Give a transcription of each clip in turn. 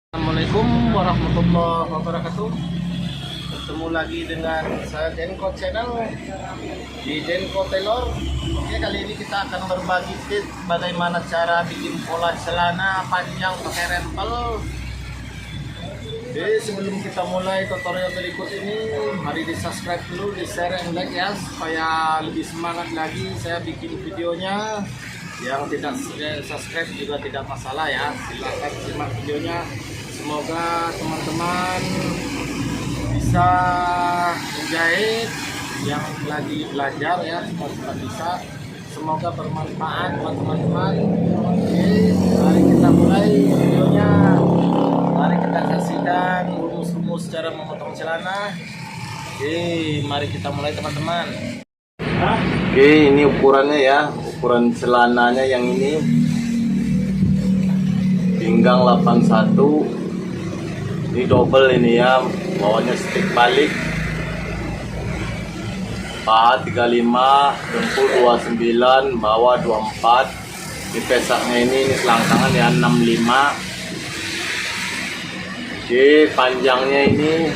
Assalamualaikum warahmatullahi wabarakatuh. Ketemu lagi dengan saya Denko Channel di Denko Tailor. Oke, kali ini kita akan berbagi tips bagaimana cara bikin pola celana panjang pakai rempel. Oke, sebelum kita mulai tutorial berikut ini, mari di subscribe dulu, di share dan like ya, supaya lebih semangat lagi saya bikin videonya. Yang tidak subscribe juga tidak masalah ya, silahkan simak videonya. Semoga teman-teman bisa menjahit yang lagi belajar ya, semua bisa. Semoga bermanfaat buat teman-teman. Oke, mari kita mulai videonya. Mari kita saksikan rumus-rumus cara memotong celana. Oke, mari kita mulai teman-teman. Oke, ini ukurannya ya, ukuran celananya yang ini pinggang 81. Ini double ini ya, bawahnya stick balik, paha 35, dengkul 29, bawah 24. Di pesaknya ini selangkangan ya 65. Oke, panjangnya ini,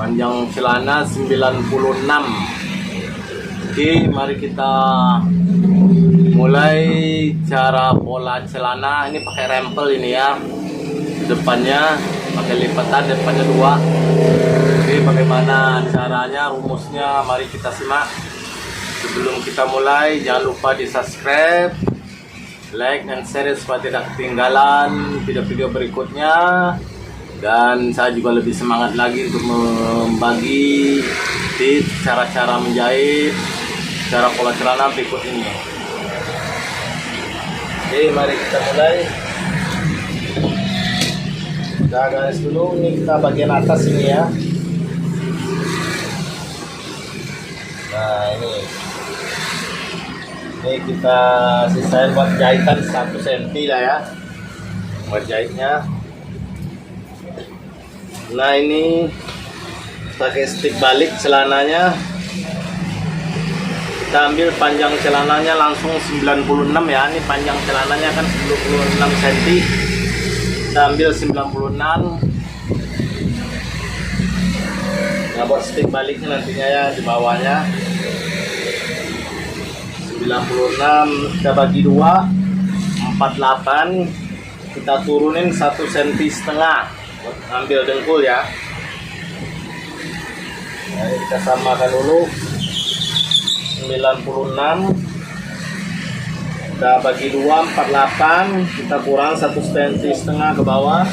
panjang celana 96. Oke, mari kita mulai cara pola celana. Ini pakai rempel ini ya, depannya pakai lipatan, depannya 2. Oke, bagaimana caranya, rumusnya, mari kita simak. Sebelum kita mulai, jangan lupa di subscribe, like dan share supaya tidak ketinggalan video-video berikutnya. Dan saya juga lebih semangat lagi untuk membagi tips cara-cara menjahit, cara pola celana berikut ini. Oke, mari kita mulai. Kita garis dulu, ini kita bagian atas ini ya. Nah, ini kita sisain buat jahitan 1 cm lah ya, buat jahitnya. Nah, ini pakai stick balik celananya. Kita ambil panjang celananya langsung 96 ya. Ini panjang celananya kan 96 cm. Kita ambil 96. Nah, buat stick baliknya nantinya ya di bawahnya 96. Kita bagi 2, 48. Kita turunin 1,5 cm buat ambil dengkul ya. Nah, ini kita samakan dulu 96. Kita bagi 2, 48. Kita kurang 1,5 cm ke bawah.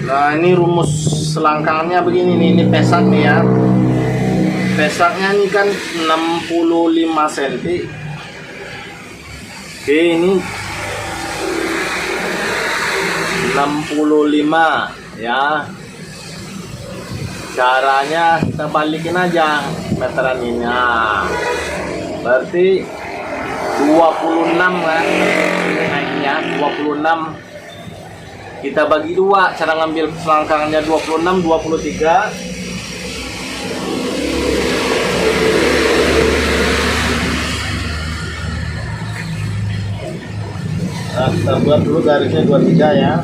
Nah, ini rumus selangkangannya begini nih. Ini pesak nih ya. Pesaknya ini kan 65 cm. Oke, ini 65 ya. Caranya kita balikin aja meteran ini. Nah, berarti 26 kan naiknya 26. Kita bagi 2, cara ngambil selangkangannya 26, 23. Nah, kita buat dulu garisnya 23 ya.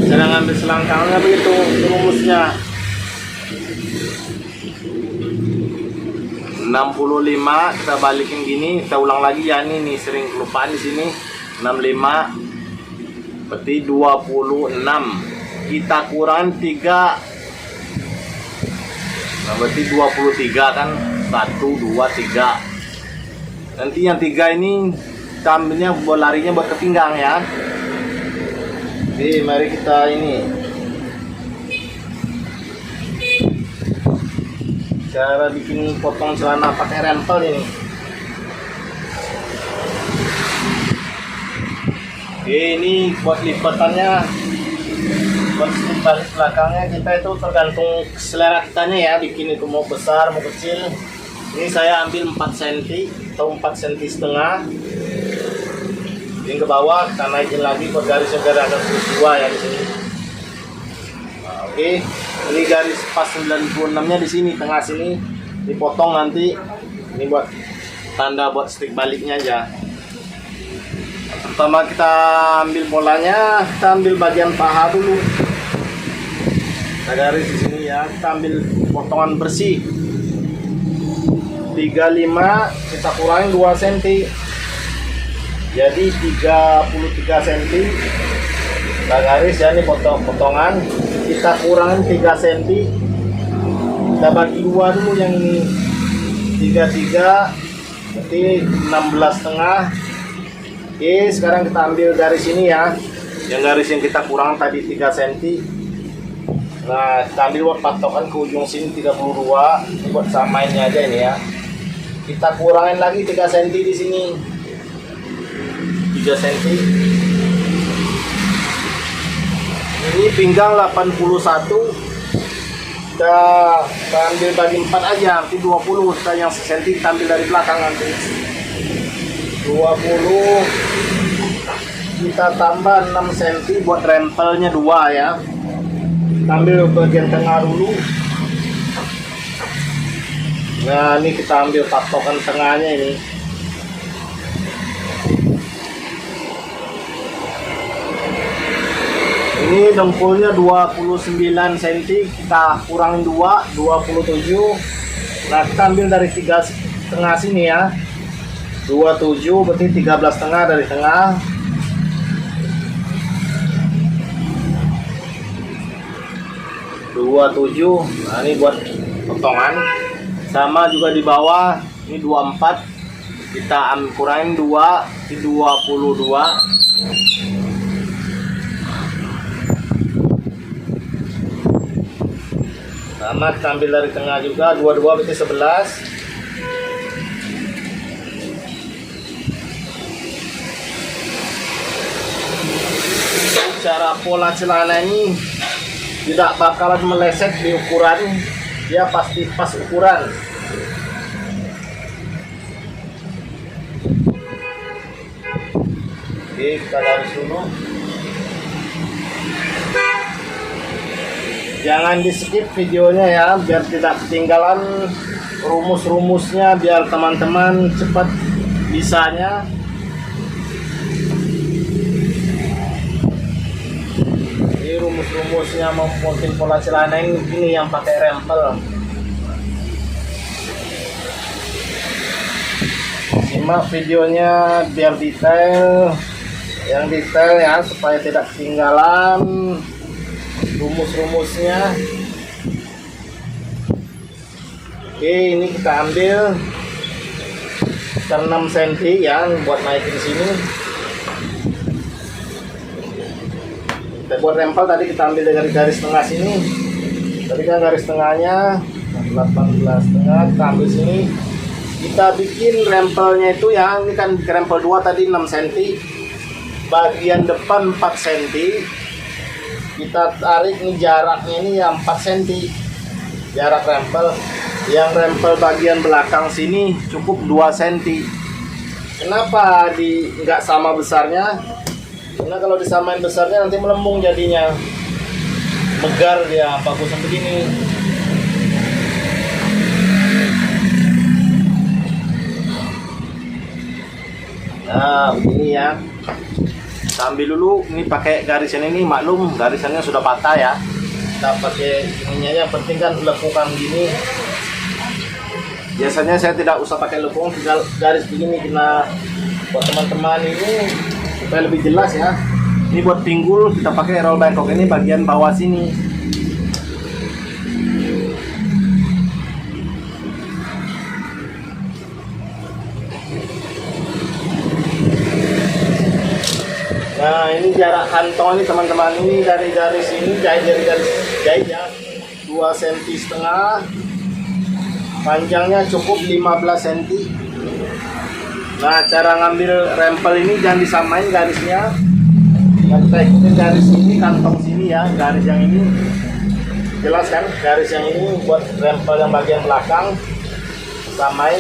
Cara ngambil selangkangannya begitu, rumusnya 65. Kita balikin gini, kita ulang lagi ya. Ini sering kelupaan di sini. 65 berarti 26. Kita kurang 3. Nah, berarti 23 kan. 1, 2, 3. Nanti yang 3 ini kita ambilnya buat larinya buat ke pinggang ya. Oke, mari kita ini cara bikin potong celana pakai rempel ini. Oke, ini buat lipatannya, buat balik belakangnya kita itu tergantung selera kitanya ya, bikin itu mau besar mau kecil. Ini saya ambil 4 cm atau 4,5 cm. Ini ke bawah, kita naikin lagi buat garisnya biar ada 2 ya di sini. Nah, oke, ini garis pas 96-nya di sini tengah sini, dipotong nanti. Ini buat tanda buat stick baliknya aja. Pertama kita ambil bolanya, kita ambil bagian paha dulu. Kita garis di sini ya, kita ambil potongan bersih 35, kita kurangin 2 cm. Jadi 33 cm. Kita garis ya, ini potongan. Kita kurangin 3 cm. Kita bagi 2 dulu yang ini. 33 berarti 16,5. Oke, sekarang kita ambil garis ini ya, yang garis yang kita kurang tadi 3 cm. Nah, kita ambil buat patokan ke ujung sini 32. Ini buat samainnya aja ini ya. Kita kurangin lagi 3 cm di sini. 3 cm. Ini pinggang 81. Kita ambil bagi 4 aja, nanti 20. Kita yang 1 cm kita ambil dari belakang nanti. 20, kita tambah 6 cm buat rempelnya 2 ya. Kita ambil bagian tengah dulu. Nah, ini kita ambil patokan tengahnya ini. Ini dengkulnya 29 cm, kita kurangin 2, 27. Nah, kita ambil dari 3 tengah sini ya. 27 berarti 13,5 dari tengah. Nah, ini buat potongan. Sama juga di bawah, ini 24. Kita kurangin 2 di 22. Sama kita ambil dari tengah juga, 22 berarti 11. Cara pola celana ini tidak bakalan meleset di ukuran, dia pasti pas ukuran. Oke, kita garis dulu. Jangan di skip videonya ya, biar tidak ketinggalan rumus-rumusnya, biar teman-teman cepat bisanya. Rumus-rumusnya memposting pola celana ini yang pakai rempel. Simak videonya biar detail, yang detail ya, supaya tidak ketinggalan rumus-rumusnya. Oke, ini kita ambil 6 cm ya buat naikin sini. Kita buat rempel tadi kita ambil dari garis tengah sini. Tadi kan garis tengahnya 18,5, kita ambil sini. Kita bikin rempelnya itu ya, ini kan rempel 2 tadi 6 cm. Bagian depan 4 cm. Kita tarik nih jaraknya ini ya 4 cm. Jarak rempel. Yang rempel bagian belakang sini cukup 2 cm. Kenapa nggak sama besarnya? Karena kalau disamain besarnya nanti melembung jadinya, megar dia, bagusan begini. Nah, begini ya. Kita ambil dulu, ini pakai garisan ini, maklum garisannya sudah patah ya. Kita pakai ininya, yang penting kan lekukan gini. Biasanya saya tidak usah pakai lekung, tinggal garis begini. Kena buat teman-teman ini supaya lebih jelas ya. Ini buat pinggul kita pakai roll bangkok, ini bagian bawah sini. Nah, ini jarak kantong ini teman-teman, ini dari garis ini jahit ya 2,5 cm. Panjangnya cukup 15 cm. Nah, cara ngambil rempel ini jangan disamain garisnya. Nah, kita ikutin garis ini, kantong sini ya, garis yang ini. Jelas kan? Garis yang ini buat rempel yang bagian belakang. Samain.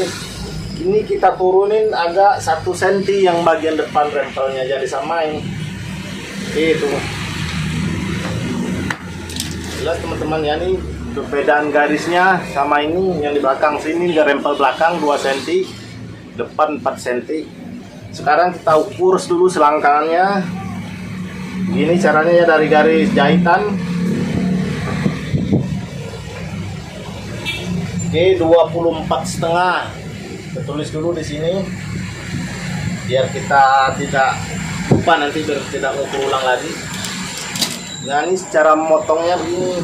Ini kita turunin agak 1 cm yang bagian depan rempelnya, jadi samain. Itu. Jelas teman-teman ya, nih perbedaan garisnya sama ini yang di belakang sini, rempel belakang 2 cm. Depan 4 cm. Sekarang kita urus dulu selangkangannya. Gini caranya ya, dari garis jahitan. Oke, 24,5. Kita tulis dulu di sini biar kita tidak lupa nanti, biar tidak mau berulang lagi. Nah, ini cara memotongnya begini.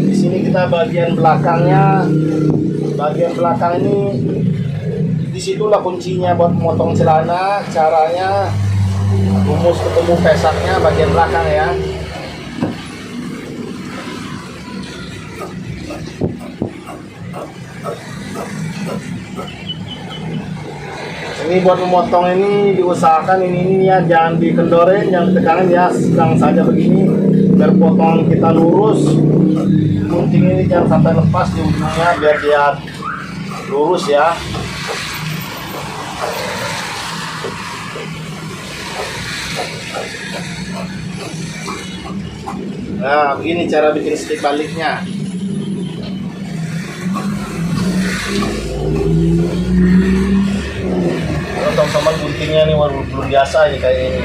Di sini kita bagian belakangnya, bagian belakang ini disitulah kuncinya buat memotong celana. Caranya rumus ketemu pesaknya bagian belakang ya. Ini buat memotong ini diusahakan ini ya, jangan dikendorin, jangan ditekanin ya, sedang saja begini biar potongan kita lurus. Gunting ini jangan sampai lepas di ujungnya biar dia lurus ya. Nah, begini cara bikin stick baliknya. Kalau teman-teman guntingnya nih belum biasa ini, kayak ini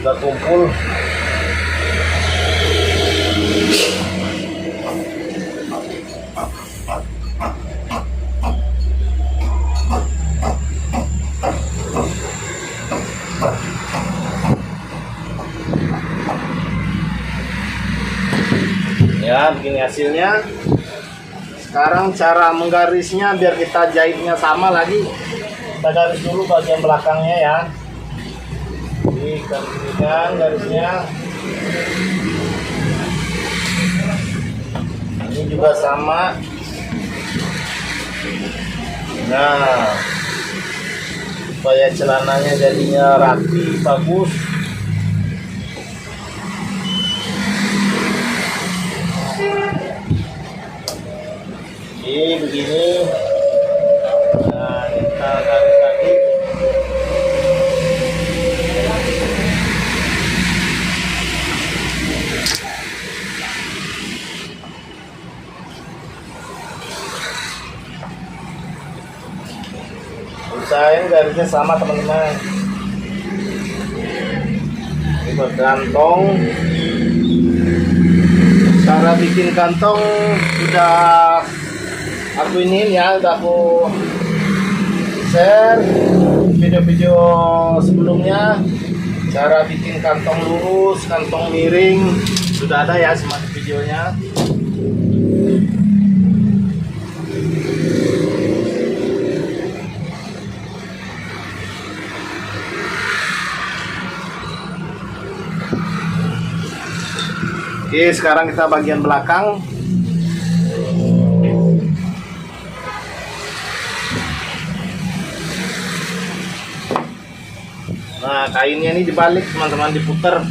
udah kumpul. Ya, begini hasilnya. Sekarang cara menggarisnya biar kita jahitnya sama lagi. Kita garis dulu bagian belakangnya ya. Ini kan garisnya. Ini juga sama. Nah, supaya celananya jadinya rapi, bagus. Oke, begini. Nah, kita garis lagi. Usahain garisnya sama teman-teman. Ini buat kantong. Cara bikin kantong udah aku ini ya, udah aku share video-video sebelumnya. Cara bikin kantong lurus, kantong miring sudah ada ya, simak videonya. Oke, sekarang kita bagian belakang. Nah, kainnya ini dibalik teman-teman, diputer.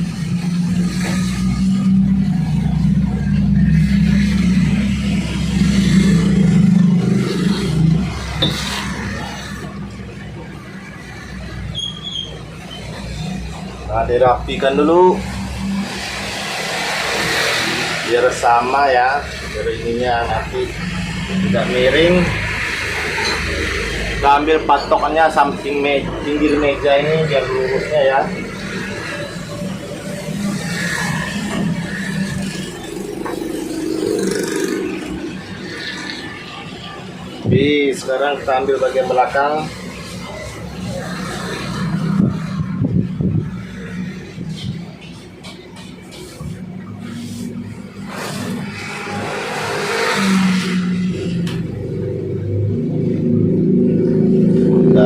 Nah, dirapikan dulu biar sama ya, biar ininya nanti tidak miring. Kita ambil patokannya samping pinggir meja ini biar lurusnya ya. Oke, sekarang kita ambil bagian belakang.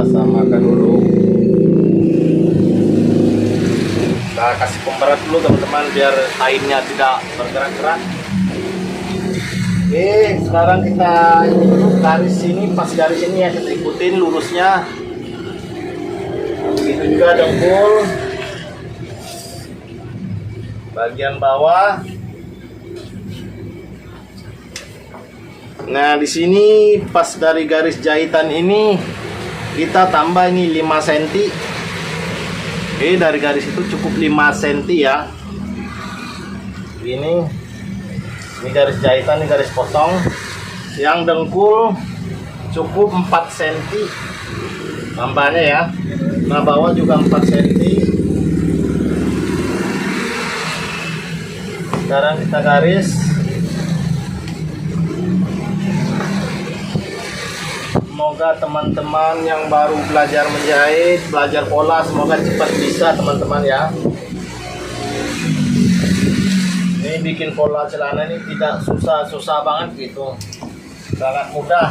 Samakan dulu, kita kasih pemberat dulu teman-teman biar kainnya tidak bergerak-gerak. Oke, sekarang kita ini dulu garis ini, pas garis ini ya kita ikutin lurusnya. Begitu juga dengkul, bagian bawah. Nah, di sini pas dari garis jahitan ini kita tambah ini 5 cm. Oke, dari garis itu cukup 5 cm ya. Ini garis jahitan, ini garis potong. Yang dengkul cukup 4 cm tambahnya ya. Nah bawah juga 4 cm. Sekarang kita garis. Semoga teman-teman yang baru belajar menjahit, belajar pola, semoga cepat bisa teman-teman ya. Ini bikin pola celana ini tidak susah banget gitu, sangat mudah.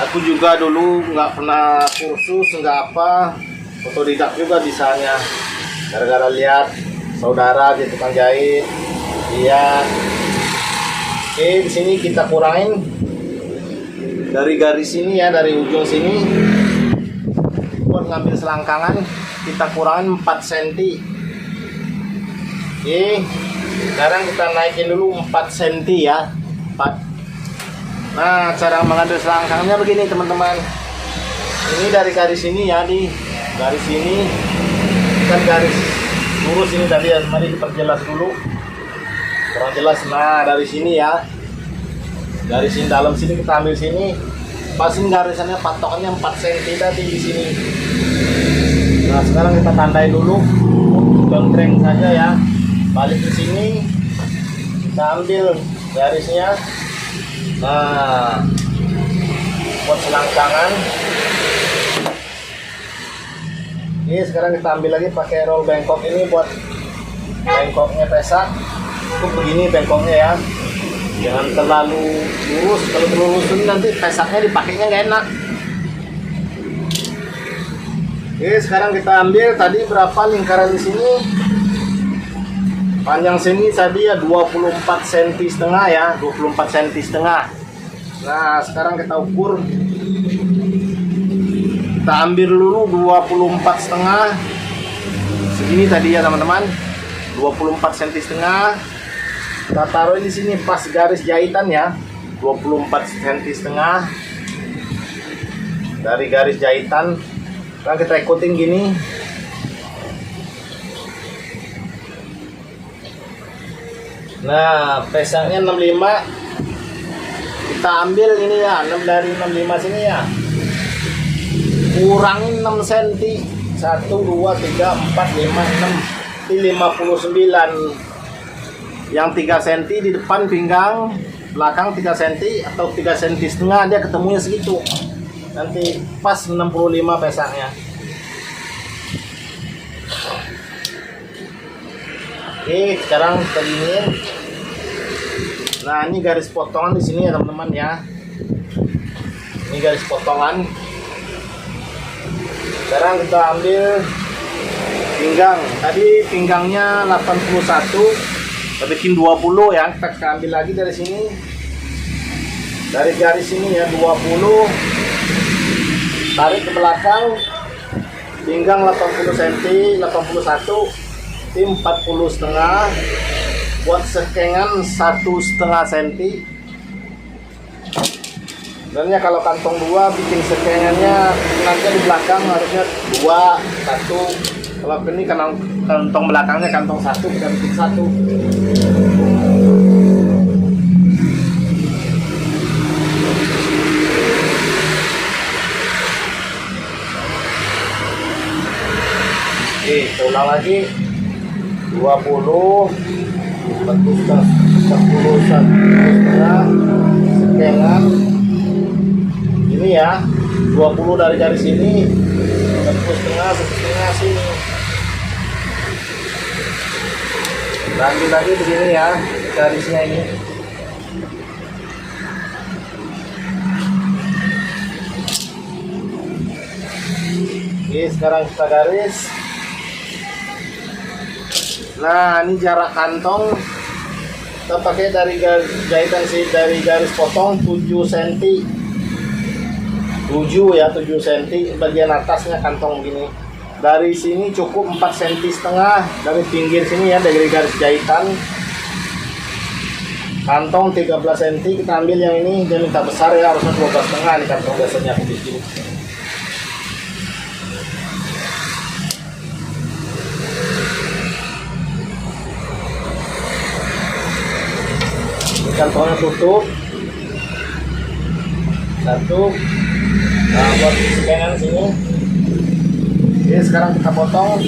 Aku juga dulu nggak pernah kursus, nggak apa, otodidak juga bisanya. Gara-gara lihat saudara gitu kan jahit, lihat. Oke, di sini kita kurangin dari garis ini ya, dari ujung sini. Buat ngambil selangkangan kita kurangin 4 cm. Oke, sekarang kita naikin dulu 4 cm ya, 4. Nah, cara mengambil selangkangnya begini teman-teman. Ini dari garis ini ya, di garis ini kan garis lurus ini tadi ya. Mari diperjelas dulu, kurang jelas. Nah, dari sini ya, garis ini dalam sini kita ambil sini, pasin garisannya patokannya 4 cm tadi di sini. Nah, sekarang kita tandai dulu, contreng saja ya. Balik ke sini, kita ambil garisnya. Nah, buat selangkangan. Oke, sekarang kita ambil lagi pakai roll bengkok ini buat bengkoknya pesak. Cukup begini bengkoknya ya, jangan terlalu lurus. Kalau terlalu lurus ini nanti pesaknya dipakainya nggak enak. Oke, sekarang kita ambil tadi berapa lingkaran di sini. Panjang sini tadi ya 24 cm setengah ya, 24 cm setengah. Nah, sekarang kita ukur. Kita ambil dulu 24 setengah. Segini tadi ya teman-teman, 24 cm setengah. Kita taruh di sini pas garis jahitan ya, 24 cm setengah. Dari garis jahitan, sekarang kita ikutin gini. Nah, pesaknya 65. Kita ambil ini ya, 6 dari 65 sini ya. Kurangin 6 cm. 1 2 3 4 5 6 di 59. Yang 3 cm di depan pinggang, belakang 3 cm atau 3 cm setengah, dia ketemunya segitu. Nanti pas 65 pesaknya. Oke, sekarang kita giniin. Nah, ini garis potongan di sini ya teman-teman ya. Ini garis potongan. Sekarang kita ambil pinggang. Tadi pinggangnya 81, kita bikin 20 ya. Kita ambil lagi dari sini. Dari garis ini ya 20. Tarik ke belakang. Pinggang 80 cm, 81. 40 setengah, buat sekengan 1,5 cm. Sebenarnya kalau kantong 2 bikin sekengannya nanti di belakang harusnya 2, 1. Kalau ini kantong belakangnya kantong 1, kita bikin 1. Oke, kita ulang lagi. 20 setengah sekengan ini ya, 20 dari garis ini, 10 setengah sini. Lanjut lagi begini ya, garisnya ini. Oke, sekarang kita garis. Nah, ini jarak kantong kita pakai dari jahitan sih, dari garis potong 7 cm. 7 ya, 7 cm bagian atasnya kantong gini. Dari sini cukup 4 cm setengah dari pinggir sini ya, dari garis jahitan. Kantong 13 cm, kita ambil yang ini, dia minta besar ya, harusnya 12 setengah nih kantong biasanya aku bikin. Kantongnya tutup. Satu. Nah, buat kanan sini. Oke, sekarang kita potong.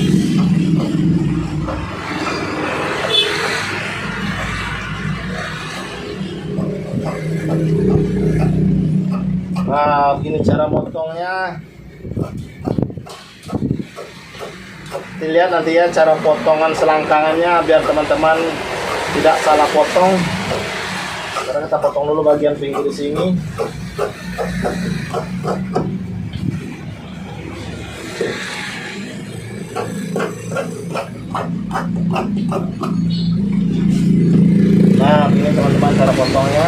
Nah, gini cara potongnya. Dilihat nanti ya cara potongan selangkangannya biar teman-teman tidak salah potong. Sekarang kita potong dulu bagian pinggir di sini. Nah, ini teman-teman cara potongnya.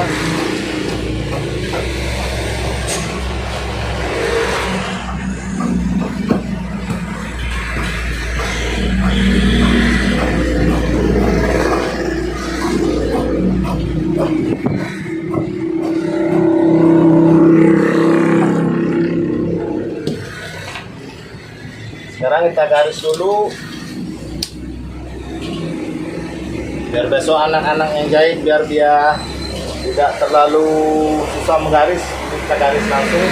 Sekarang kita garis dulu biar besok anak-anak yang jahit biar dia tidak terlalu susah menggaris, kita garis langsung.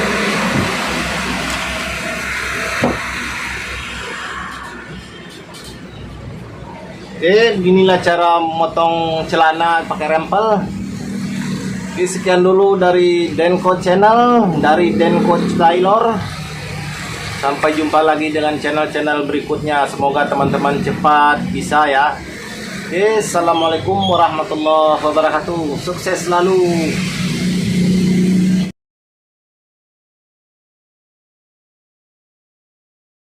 Oke, beginilah cara memotong celana pakai rempel. Oke, sekian dulu dari Denko Channel, dari Denko Tailor. Sampai jumpa lagi dengan channel-channel berikutnya. Semoga teman-teman cepat bisa ya. Oke, assalamualaikum warahmatullahi wabarakatuh. Sukses selalu.